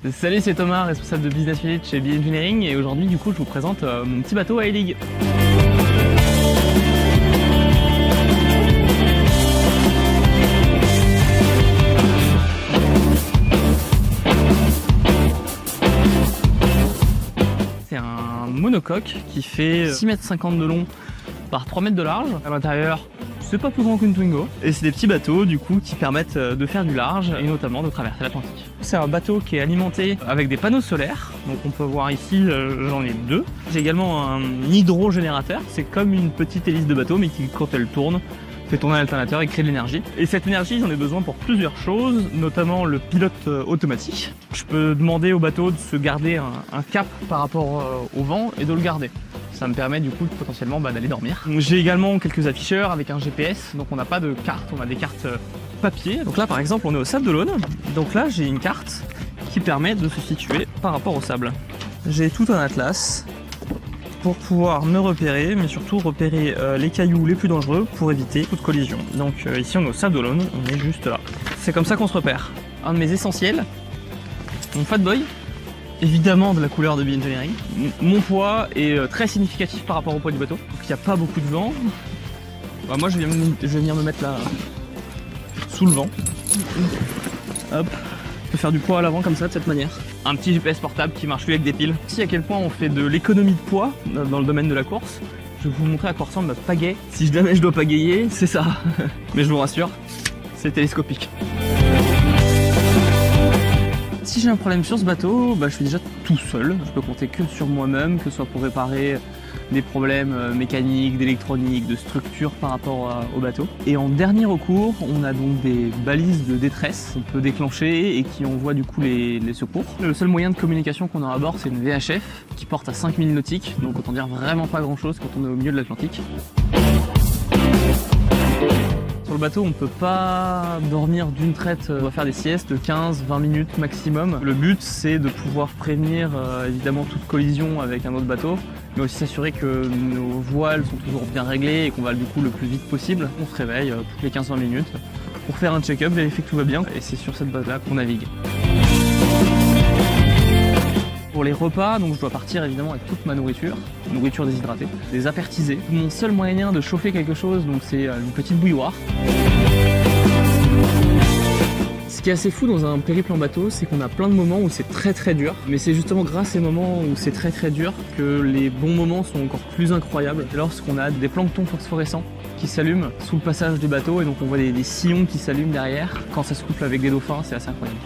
Salut, c'est Thomas, responsable de Business Unit chez BE Engineering, et aujourd'hui du coup je vous présente mon petit bateau à E-League. C'est un monocoque qui fait 6,50 m de long par 3 m de large. À l'intérieur, c'est pas plus grand qu'une Twingo. Et c'est des petits bateaux du coup qui permettent de faire du large et notamment de traverser l'Atlantique. C'est un bateau qui est alimenté avec des panneaux solaires. Donc on peut voir ici, j'en ai deux. J'ai également un hydrogénérateur. C'est comme une petite hélice de bateau mais qui, quand elle tourne, fait tourner l'alternateur et crée de l'énergie. Et cette énergie, j'en ai besoin pour plusieurs choses, notamment le pilote automatique. Je peux demander au bateau de se garder un cap par rapport au vent et de le garder. Ça me permet du coup potentiellement d'aller dormir. J'ai également quelques afficheurs avec un GPS, donc on n'a pas de carte, on a des cartes papier. Donc là par exemple on est au Sable d'Olonne, donc là j'ai une carte qui permet de se situer par rapport au sable. J'ai tout un atlas pour pouvoir me repérer, mais surtout repérer les cailloux les plus dangereux pour éviter toute collision. Donc ici on est au Sable d'Olonne, on est juste là. C'est comme ça qu'on se repère. Un de mes essentiels, mon Fat Boy. Évidemment de la couleur de BE Engineering. Mon poids est très significatif par rapport au poids du bateau. Donc il n'y a pas beaucoup de vent. Bah, moi je vais venir me mettre là sous le vent. Hop. Je peux faire du poids à l'avant comme ça, de cette manière. Un petit GPS portable qui marche plus avec des piles. Ici à quel point on fait de l'économie de poids dans le domaine de la course. Je vais vous montrer à quoi ressemble ma pagaie. Si jamais je dois pagayer, c'est ça. Mais je vous rassure, c'est télescopique. Si j'ai un problème sur ce bateau, je suis déjà tout seul. Je peux compter que sur moi-même, que ce soit pour réparer des problèmes mécaniques, d'électronique, de structure par rapport au bateau. Et en dernier recours, on a donc des balises de détresse qu'on peut déclencher et qui envoient du coup les secours. Le seul moyen de communication qu'on a à bord, c'est une VHF qui porte à 5000 nautiques, donc autant dire vraiment pas grand-chose quand on est au milieu de l'Atlantique. Sur le bateau, on ne peut pas dormir d'une traite, on doit faire des siestes de 15-20 minutes maximum. Le but, c'est de pouvoir prévenir évidemment toute collision avec un autre bateau, mais aussi s'assurer que nos voiles sont toujours bien réglées et qu'on va du coup le plus vite possible. On se réveille toutes les 15-20 minutes pour faire un check-up, vérifier que tout va bien, et c'est sur cette base-là qu'on navigue. Pour les repas, donc je dois partir évidemment avec toute ma nourriture déshydratée, des apertisés. Mon seul moyen de chauffer quelque chose, donc c'est une petite bouilloire. Ce qui est assez fou dans un périple en bateau, c'est qu'on a plein de moments où c'est très dur, mais c'est justement grâce à ces moments où c'est très dur que les bons moments sont encore plus incroyables. Lorsqu'on a des planctons phosphorescents qui s'allument sous le passage du bateau, et donc on voit des sillons qui s'allument derrière. Quand ça se couple avec des dauphins, c'est assez incroyable.